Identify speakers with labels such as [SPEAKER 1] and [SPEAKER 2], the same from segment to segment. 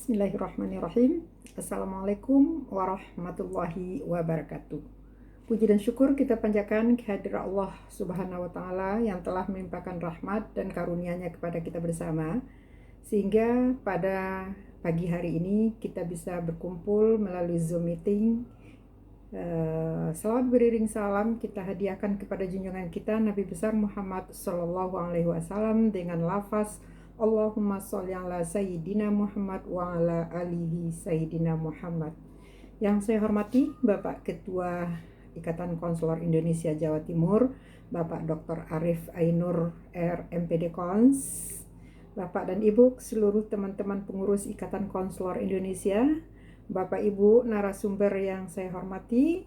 [SPEAKER 1] Bismillahirrahmanirrahim. Assalamualaikum warahmatullahi wabarakatuh. Puji dan syukur kita panjatkan kehadirat Allah Subhanahu wa Ta'ala yang telah melimpahkan rahmat dan karunia-Nya kepada kita bersama, sehingga pada pagi hari ini kita bisa berkumpul melalui Zoom meeting. Salawat beriring salam kita hadiahkan kepada junjungan kita Nabi besar Muhammad Sallallahu Alaihi Wasallam dengan lafaz Allahumma sholli ala Sayyidina Muhammad wa ala alihi Sayyidina Muhammad. Yang saya hormati Bapak Ketua Ikatan Konselor Indonesia Jawa Timur, Bapak Dr. Arif Ainur RMPD Kons, Bapak dan Ibu seluruh teman-teman pengurus Ikatan Konselor Indonesia, Bapak Ibu narasumber yang saya hormati,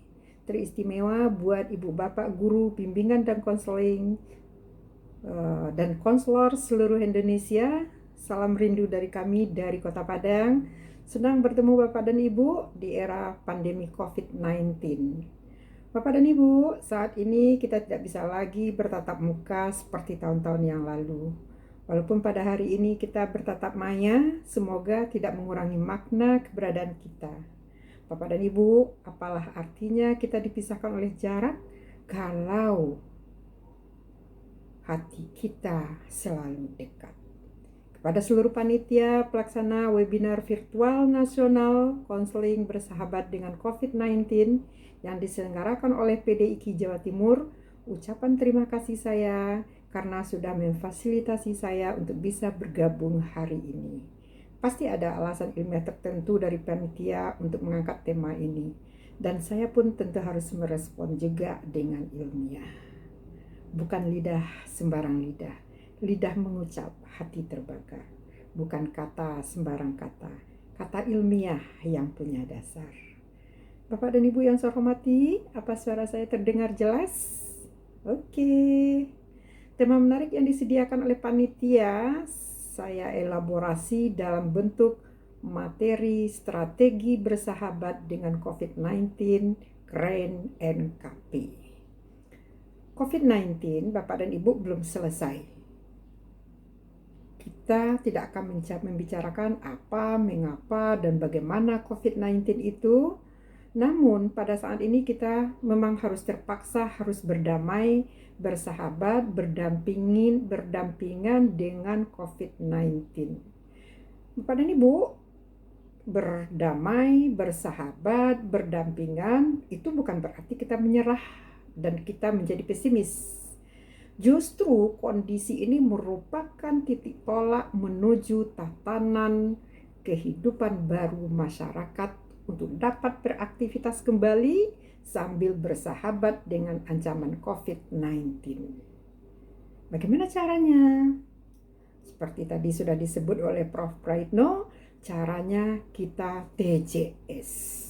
[SPEAKER 1] teristimewa buat Ibu Bapak Guru Bimbingan dan Konseling dan konselor seluruh Indonesia. Salam rindu dari kami dari Kota Padang. Senang bertemu Bapak dan Ibu di era pandemi COVID-19. Bapak dan Ibu, saat ini kita tidak bisa lagi bertatap muka seperti tahun-tahun yang lalu. Walaupun pada hari ini kita bertatap maya, semoga tidak mengurangi makna keberadaan kita. Bapak dan Ibu, apalah artinya kita dipisahkan oleh jarak kalau hati kita selalu dekat. Kepada seluruh panitia pelaksana webinar virtual nasional konseling bersahabat dengan COVID-19 yang diselenggarakan oleh PDIK Jawa Timur, ucapan terima kasih saya karena sudah memfasilitasi saya untuk bisa bergabung hari ini. Pasti ada alasan ilmiah tertentu dari panitia untuk mengangkat tema ini, dan saya pun tentu harus merespon juga dengan ilmiah. Bukan lidah sembarang lidah, lidah mengucap, hati terbakar. Bukan kata sembarang kata, kata ilmiah yang punya dasar. Bapak dan Ibu yang saya hormati, apa suara saya terdengar jelas? Oke. Tema menarik yang disediakan oleh panitia, saya elaborasi dalam bentuk materi strategi bersahabat dengan COVID-19, KREN NKP. COVID-19, Bapak dan Ibu, belum selesai. Kita tidak akan membicarakan apa, mengapa, dan bagaimana COVID-19 itu. Namun, pada saat ini kita memang harus terpaksa harus berdamai, bersahabat, berdampingan dengan COVID-19. Bapak dan Ibu, berdamai, bersahabat, berdampingan, itu bukan berarti kita menyerah dan kita menjadi pesimis. Justru kondisi ini merupakan titik tolak menuju tatanan kehidupan baru masyarakat untuk dapat beraktivitas kembali sambil bersahabat dengan ancaman COVID-19. Bagaimana caranya? Seperti tadi sudah disebut oleh Prof. Praitno, caranya kita TJS.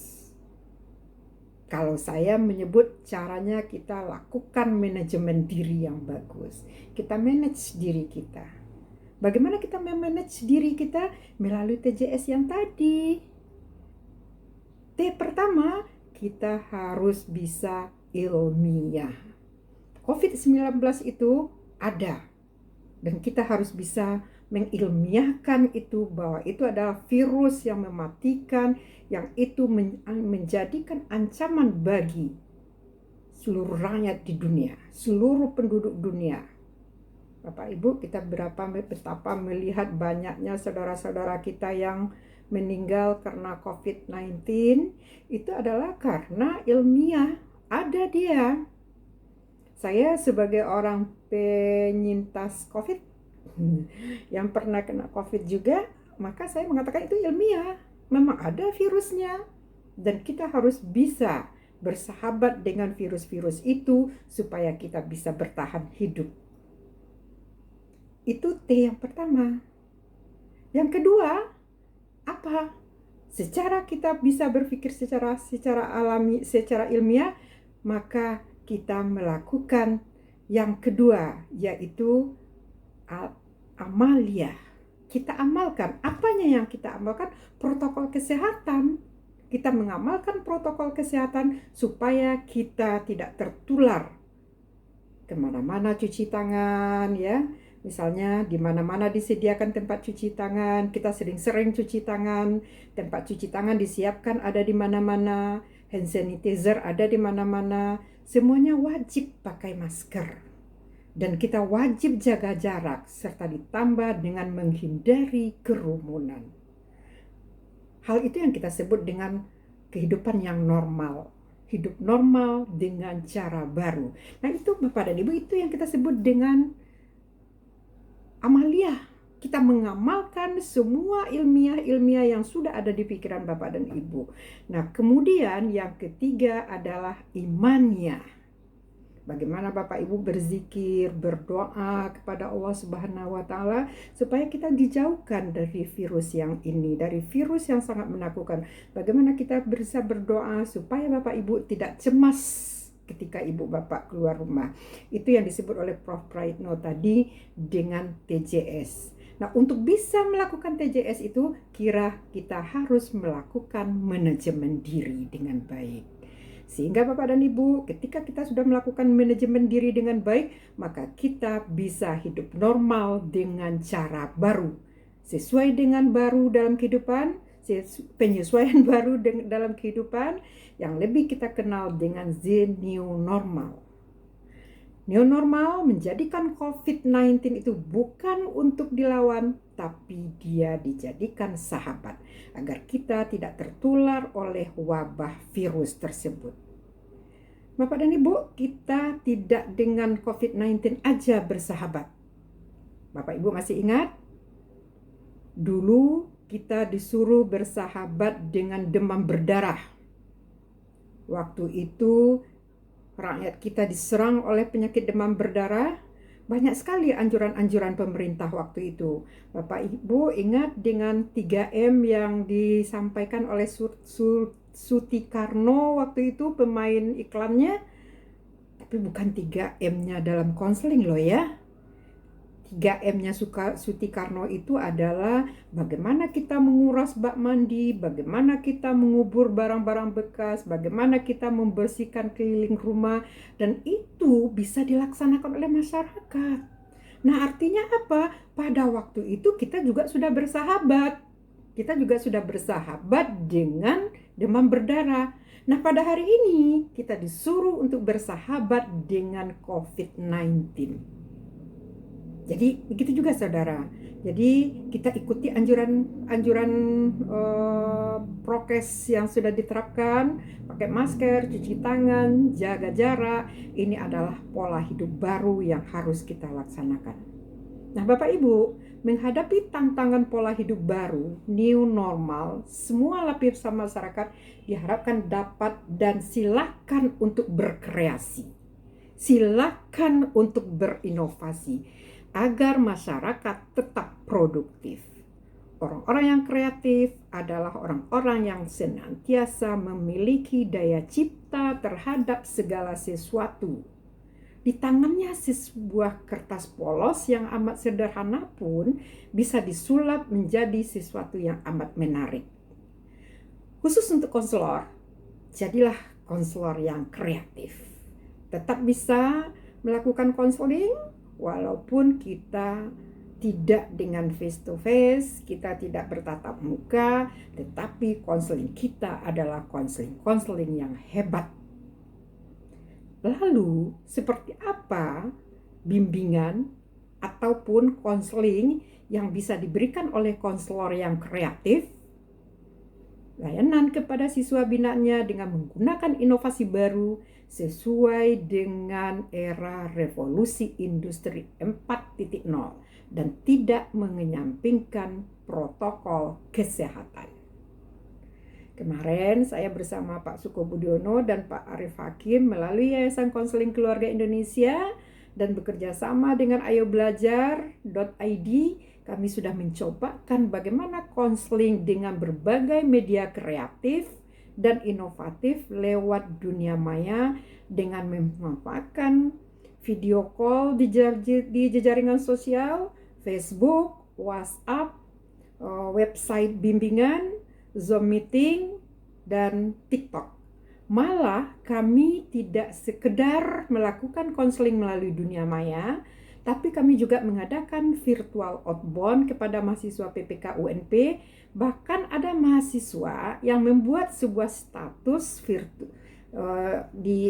[SPEAKER 1] Kalau saya menyebut caranya kita lakukan manajemen diri yang bagus. Kita manage diri kita. Bagaimana kita memanage diri kita? Melalui TJS yang tadi. T pertama, kita harus bisa ilmiah. COVID-19 itu ada. Dan kita harus bisa mengilmiahkan itu bahwa itu adalah virus yang mematikan, yang itu menjadikan ancaman bagi seluruh rakyat di dunia, seluruh penduduk dunia. Bapak Ibu, kita betapa melihat banyaknya saudara-saudara kita yang meninggal karena COVID-19, itu adalah karena ilmiah, ada dia. Saya sebagai orang penyintas COVID, yang pernah kena COVID juga, maka saya mengatakan itu ilmiah. Memang ada virusnya, dan kita harus bisa bersahabat dengan virus-virus itu supaya kita bisa bertahan hidup. Itu T yang pertama. Yang kedua, apa? Secara kita bisa berpikir secara alami, secara ilmiah, maka kita melakukan yang kedua, yaitu amalia. Kita amalkan. Apanya yang kita amalkan? Protokol kesehatan. Kita mengamalkan protokol kesehatan supaya kita tidak tertular. Kemana-mana cuci tangan, ya, Misalnya di mana-mana disediakan tempat cuci tangan, kita sering-sering cuci tangan, tempat cuci tangan disiapkan ada di mana-mana, hand sanitizer ada di mana-mana, semuanya wajib pakai masker. Dan kita wajib jaga jarak serta ditambah dengan menghindari kerumunan. Hal itu yang kita sebut dengan kehidupan yang normal. Hidup normal dengan cara baru. Nah itu Bapak dan Ibu, itu yang kita sebut dengan amaliyah. Kita mengamalkan semua ilmiah yang sudah ada di pikiran Bapak dan Ibu. Nah kemudian yang ketiga adalah imannya. Bagaimana Bapak Ibu berzikir, berdoa kepada Allah Subhanahu wa taala supaya kita dijauhkan dari virus yang ini, dari virus yang sangat menakutkan. Bagaimana kita bisa berdoa supaya Bapak Ibu tidak cemas ketika Ibu Bapak keluar rumah. Itu yang disebut oleh Prof. Praitno tadi dengan TJS. Nah, untuk bisa melakukan TJS itu kita harus melakukan manajemen diri dengan baik. Sehingga Bapak dan Ibu, ketika kita sudah melakukan manajemen diri dengan baik, maka kita bisa hidup normal dengan cara baru. Sesuai dengan baru dalam kehidupan, penyesuaian baru dalam kehidupan, yang lebih kita kenal dengan the new normal. New normal menjadikan COVID-19 itu bukan untuk dilawan, tapi dia dijadikan sahabat agar kita tidak tertular oleh wabah virus tersebut. Bapak dan Ibu, kita tidak dengan COVID-19 aja bersahabat. Bapak Ibu masih ingat? Dulu kita disuruh bersahabat dengan demam berdarah. Waktu itu rakyat kita diserang oleh penyakit demam berdarah. Banyak sekali anjuran-anjuran pemerintah waktu itu. Bapak Ibu ingat dengan 3M yang disampaikan oleh Sutikarno waktu itu, pemain iklannya. Tapi bukan 3M-nya dalam konseling loh ya. 3M-nya Sutikarno itu adalah bagaimana kita menguras bak mandi, bagaimana kita mengubur barang-barang bekas, bagaimana kita membersihkan keliling rumah, dan itu bisa dilaksanakan oleh masyarakat. Nah, artinya apa? Pada waktu itu kita juga sudah bersahabat. Kita juga sudah bersahabat dengan demam berdarah. Nah, pada hari ini kita disuruh untuk bersahabat dengan COVID-19. Jadi begitu juga saudara. Jadi kita ikuti anjuran prokes yang sudah diterapkan, pakai masker, cuci tangan, jaga jarak. Ini adalah pola hidup baru yang harus kita laksanakan. Nah, Bapak Ibu, menghadapi tantangan pola hidup baru, new normal, semua lapisan masyarakat diharapkan dapat dan silakan untuk berkreasi. Silakan untuk berinovasi agar masyarakat tetap produktif. Orang-orang yang kreatif adalah orang-orang yang senantiasa memiliki daya cipta terhadap segala sesuatu. Di tangannya sebuah kertas polos yang amat sederhana pun bisa disulap menjadi sesuatu yang amat menarik. Khusus untuk konselor, jadilah konselor yang kreatif. Tetap bisa melakukan konseling walaupun kita tidak dengan face to face, kita tidak bertatap muka, tetapi konseling kita adalah konseling yang hebat. Lalu, seperti apa bimbingan ataupun konseling yang bisa diberikan oleh konselor yang kreatif? Layanan kepada siswa binanya dengan menggunakan inovasi baru sesuai dengan era revolusi industri 4.0 dan tidak mengenyampingkan protokol kesehatan. Kemarin saya bersama Pak Suko Budiono dan Pak Arif Hakim melalui Yayasan Konseling Keluarga Indonesia dan bekerja sama dengan ayobelajar.id, kami sudah mencobakan bagaimana konseling dengan berbagai media kreatif dan inovatif lewat dunia maya dengan memanfaatkan video call di jaringan sosial, Facebook, WhatsApp, website bimbingan, Zoom meeting, dan TikTok. Malah kami tidak sekedar melakukan konseling melalui dunia maya, tapi kami juga mengadakan virtual outbound kepada mahasiswa PPK UNP. Bahkan ada mahasiswa yang membuat sebuah status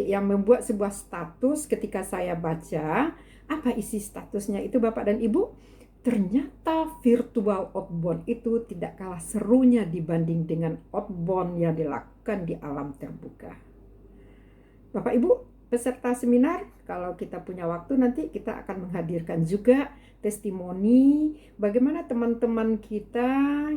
[SPEAKER 1] yang membuat sebuah status ketika saya baca apa isi statusnya itu Bapak dan Ibu. Ternyata virtual outbound itu tidak kalah serunya dibanding dengan outbound yang dilakukan di alam terbuka. Bapak Ibu, peserta seminar, kalau kita punya waktu nanti kita akan menghadirkan juga testimoni bagaimana teman-teman kita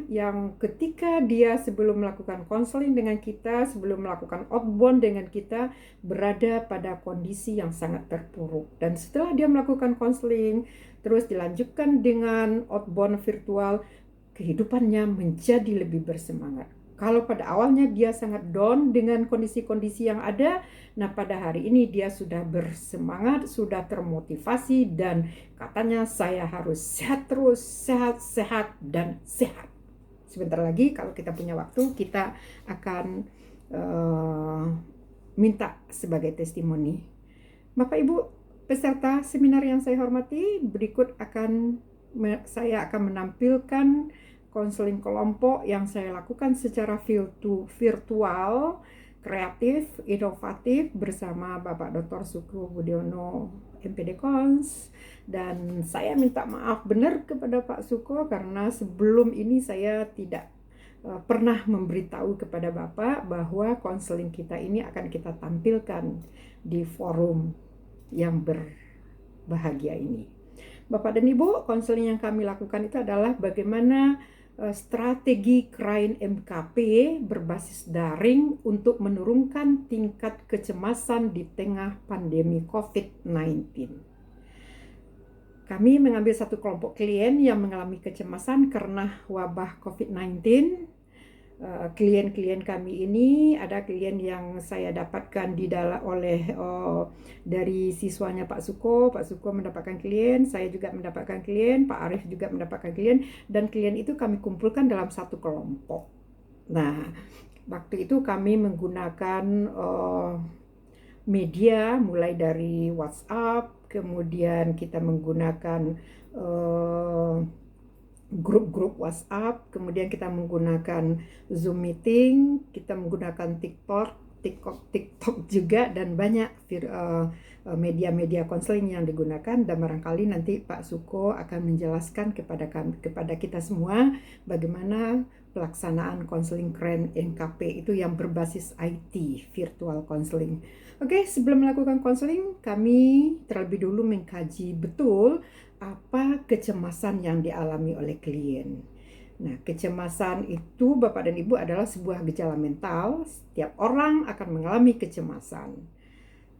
[SPEAKER 1] yang ketika dia sebelum melakukan konseling dengan kita, sebelum melakukan outbound dengan kita, berada pada kondisi yang sangat terpuruk. Dan setelah dia melakukan konseling, terus dilanjutkan dengan outbound virtual, kehidupannya menjadi lebih bersemangat. Kalau pada awalnya dia sangat down dengan kondisi-kondisi yang ada, nah pada hari ini dia sudah bersemangat, sudah termotivasi, dan katanya saya harus sehat terus, sehat, dan sehat. Sebentar lagi kalau kita punya waktu, kita akan minta sebagai testimoni. Bapak Ibu peserta seminar yang saya hormati, berikut saya akan menampilkan konseling kelompok yang saya lakukan secara virtual, kreatif, inovatif bersama Bapak Dr. Suku Budiono, MPD Cons. Dan saya minta maaf benar kepada Pak Suko karena sebelum ini saya tidak pernah memberitahu kepada Bapak bahwa konseling kita ini akan kita tampilkan di forum yang berbahagia ini. Bapak dan Ibu, konseling yang kami lakukan itu adalah bagaimana strategi Krain MKP berbasis daring untuk menurunkan tingkat kecemasan di tengah pandemi COVID-19. Kami mengambil satu kelompok klien yang mengalami kecemasan karena wabah COVID-19. Klien-klien kami ini ada klien yang saya dapatkan dari siswanya Pak Suko mendapatkan klien, saya juga mendapatkan klien, Pak Arif juga mendapatkan klien, dan klien itu kami kumpulkan dalam satu kelompok. Nah, waktu itu kami menggunakan media mulai dari WhatsApp, kemudian kita menggunakan grup-grup WhatsApp, kemudian kita menggunakan Zoom meeting, kita menggunakan TikTok juga, dan banyak media-media konseling yang digunakan. Dan barangkali nanti Pak Suko akan menjelaskan kepada kita semua bagaimana pelaksanaan konseling Krain MKP itu yang berbasis IT, virtual konseling. Oke, sebelum melakukan konseling, kami terlebih dulu mengkaji betul apa kecemasan yang dialami oleh klien. Nah, kecemasan itu Bapak dan Ibu adalah sebuah gejala mental. Setiap orang akan mengalami kecemasan.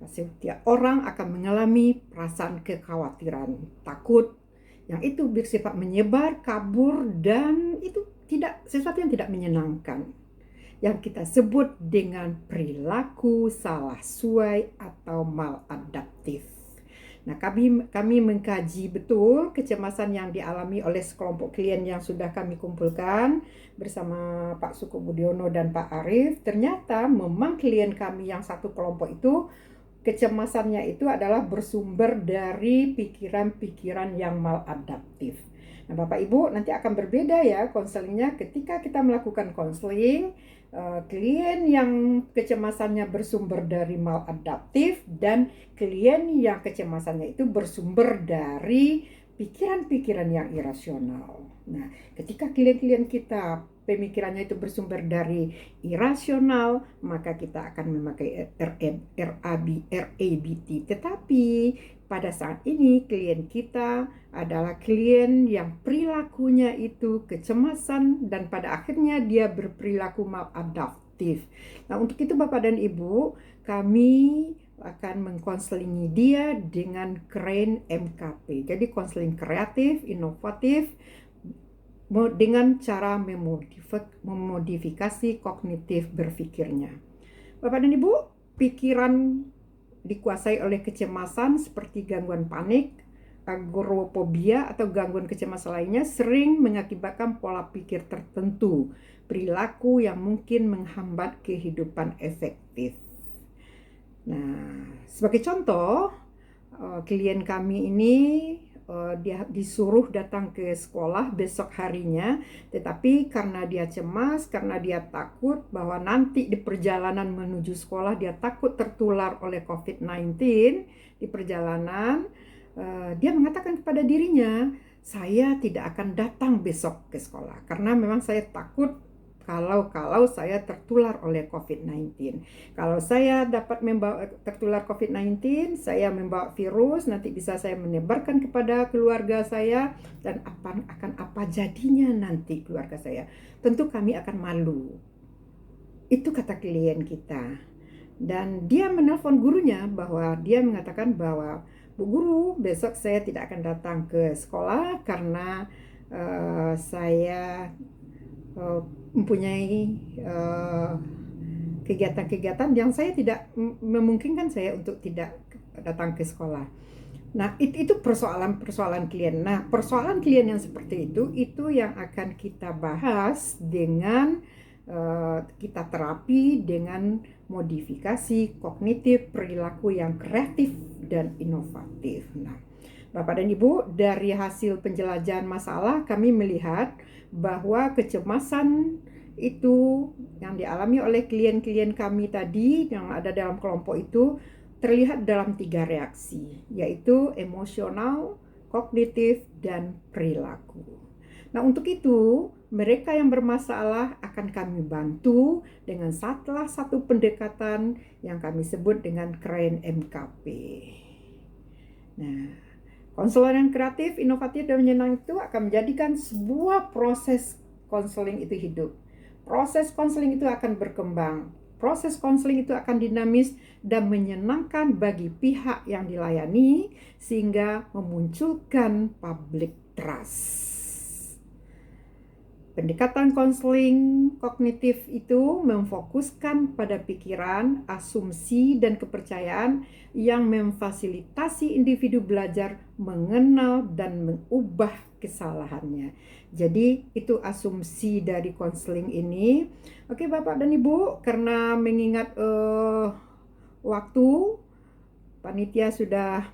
[SPEAKER 1] Setiap orang akan mengalami perasaan kekhawatiran, takut, yang itu bersifat menyebar, kabur, dan itu sesuatu yang tidak menyenangkan, yang kita sebut dengan perilaku salah suai atau maladaptif. Nah, kami mengkaji betul kecemasan yang dialami oleh sekelompok klien yang sudah kami kumpulkan bersama Pak Suku Budiono dan Pak Arif. Ternyata memang klien kami yang satu kelompok itu kecemasannya itu adalah bersumber dari pikiran-pikiran yang maladaptif. Nah, Bapak Ibu nanti akan berbeda ya konselingnya ketika kita melakukan konseling. Klien yang kecemasannya bersumber dari maladaptif dan klien yang kecemasannya itu bersumber dari pikiran-pikiran yang irasional. Nah, ketika klien-klien kita pemikirannya itu bersumber dari irasional, maka kita akan memakai RABT. Tetapi pada saat ini klien kita adalah klien yang perilakunya itu kecemasan dan pada akhirnya dia berperilaku maladaptif. Nah, untuk itu Bapak dan Ibu, kami akan mengkonselingi dia dengan Krain MKP. Jadi konseling kreatif, inovatif, dengan cara memodifikasi kognitif berpikirnya. Bapak dan Ibu, pikiran dikuasai oleh kecemasan seperti gangguan panik, agorafobia atau gangguan kecemasan lainnya sering mengakibatkan pola pikir tertentu, perilaku yang mungkin menghambat kehidupan efektif. Nah, sebagai contoh, klien kami ini dia disuruh datang ke sekolah besok harinya, tetapi karena dia cemas, karena dia takut bahwa nanti di perjalanan menuju sekolah dia takut tertular oleh COVID-19 di perjalanan, dia mengatakan kepada dirinya, saya tidak akan datang besok ke sekolah karena memang saya takut kalau saya tertular oleh COVID-19. Kalau saya dapat membawa tertular COVID-19, saya membawa virus, nanti bisa saya menyebarkan kepada keluarga saya, dan akan apa jadinya nanti keluarga saya. Tentu kami akan malu. Itu kata klien kita. Dan dia menelpon gurunya bahwa dia mengatakan bahwa, Bu Guru, besok saya tidak akan datang ke sekolah karena saya mempunyai kegiatan-kegiatan yang saya tidak memungkinkan saya untuk tidak datang ke sekolah. Nah, itu persoalan klien. Nah, persoalan klien yang seperti itu yang akan kita bahas dengan kita terapi dengan modifikasi kognitif perilaku yang kreatif dan inovatif. Nah, Bapak dan Ibu, dari hasil penjelajahan masalah kami melihat bahwa kecemasan itu yang dialami oleh klien-klien kami tadi yang ada dalam kelompok itu terlihat dalam 3 reaksi, yaitu emosional, kognitif, dan perilaku. Nah, untuk itu mereka yang bermasalah akan kami bantu dengan salah satu pendekatan yang kami sebut dengan KRAIN MKP. Nah, konseling kreatif, inovatif, dan menyenangkan itu akan menjadikan sebuah proses konseling itu hidup. Proses konseling itu akan berkembang. Proses konseling itu akan dinamis dan menyenangkan bagi pihak yang dilayani sehingga memunculkan public trust. Pendekatan konseling kognitif itu memfokuskan pada pikiran, asumsi, dan kepercayaan yang memfasilitasi individu belajar mengenal dan mengubah kesalahannya. Jadi itu asumsi dari konseling ini. Oke Bapak dan Ibu, karena mengingat waktu, panitia sudah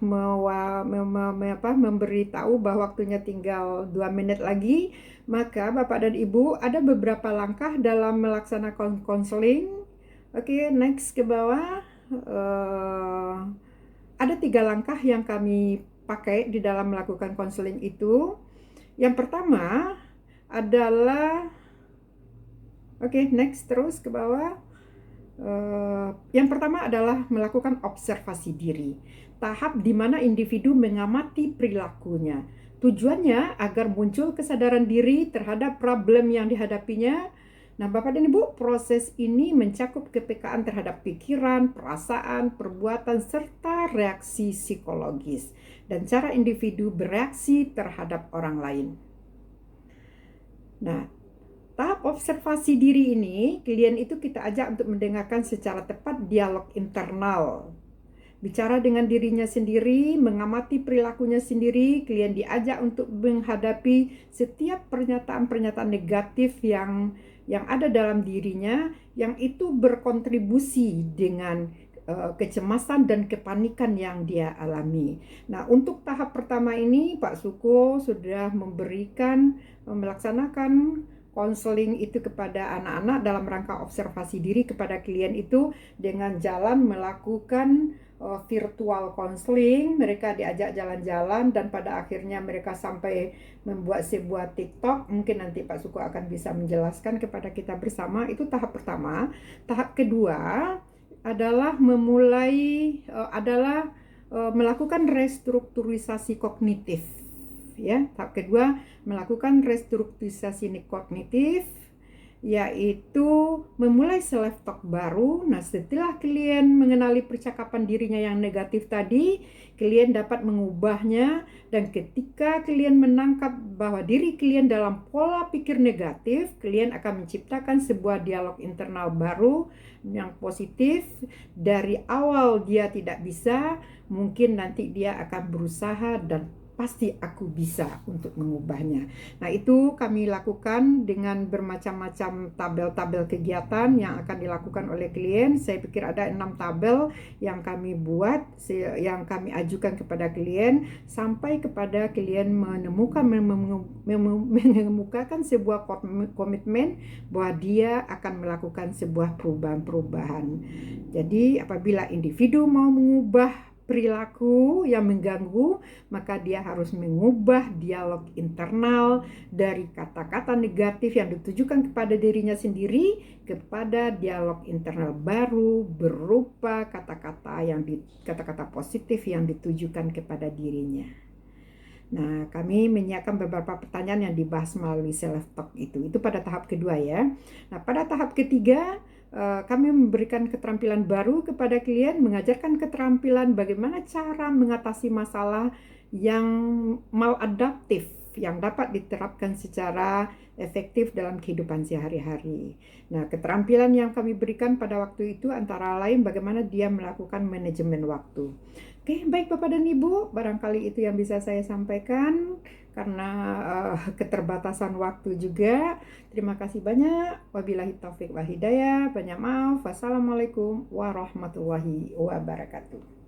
[SPEAKER 1] memberitahu bahwa waktunya tinggal 2 menit lagi, maka Bapak dan Ibu ada beberapa langkah dalam melaksanakan konseling. Oke, next ke bawah. Ada 3 langkah yang kami pakai di dalam melakukan konseling itu. Yang pertama adalah, oke, next terus ke bawah. Yang pertama adalah melakukan observasi diri, tahap di mana individu mengamati perilakunya. Tujuannya agar muncul kesadaran diri terhadap problem yang dihadapinya. Nah, Bapak dan Ibu, proses ini mencakup kepekaan terhadap pikiran, perasaan, perbuatan, serta reaksi psikologis dan cara individu bereaksi terhadap orang lain. Nah, tahap observasi diri ini, klien itu kita ajak untuk mendengarkan secara tepat dialog internal. Bicara dengan dirinya sendiri, mengamati perilakunya sendiri, klien diajak untuk menghadapi setiap pernyataan-pernyataan negatif yang ada dalam dirinya, yang itu berkontribusi dengan kecemasan dan kepanikan yang dia alami. Nah, untuk tahap pertama ini, Pak Suko sudah melaksanakan konseling itu kepada anak-anak dalam rangka observasi diri kepada klien itu dengan jalan melakukan virtual konseling. Mereka diajak jalan-jalan dan pada akhirnya mereka sampai membuat sebuah TikTok. Mungkin nanti Pak Suko akan bisa menjelaskan kepada kita bersama. Itu tahap pertama. Tahap kedua adalah melakukan restrukturisasi kognitif. Ya, tahap kedua melakukan restrukturisasi kognitif, yaitu memulai self talk baru. Nah, setelah klien mengenali percakapan dirinya yang negatif tadi, klien dapat mengubahnya, dan ketika klien menangkap bahwa diri klien dalam pola pikir negatif, klien akan menciptakan sebuah dialog internal baru yang positif. Dari awal dia tidak bisa, mungkin nanti dia akan berusaha dan pasti aku bisa untuk mengubahnya. Nah, itu kami lakukan dengan bermacam-macam tabel-tabel kegiatan yang akan dilakukan oleh klien. Saya pikir ada 6 tabel yang kami buat, yang kami ajukan kepada klien, sampai kepada klien mengemukakan sebuah komitmen bahwa dia akan melakukan sebuah perubahan-perubahan. Jadi apabila individu mau mengubah perilaku yang mengganggu, maka dia harus mengubah dialog internal dari kata-kata negatif yang ditujukan kepada dirinya sendiri kepada dialog internal baru berupa kata-kata positif yang ditujukan kepada dirinya. Nah, kami menyiapkan beberapa pertanyaan yang dibahas melalui self talk itu. Itu pada tahap kedua ya. Nah, pada tahap ketiga kami memberikan keterampilan baru kepada klien, mengajarkan keterampilan bagaimana cara mengatasi masalah yang maladaptif yang dapat diterapkan secara efektif dalam kehidupan sehari-hari. Nah, keterampilan yang kami berikan pada waktu itu antara lain bagaimana dia melakukan manajemen waktu. Oke, baik Bapak dan Ibu, barangkali itu yang bisa saya sampaikan karena keterbatasan waktu juga. Terima kasih banyak. Wabillahi taufik wal hidayah. Banyak maaf. Wassalamualaikum warahmatullahi wabarakatuh.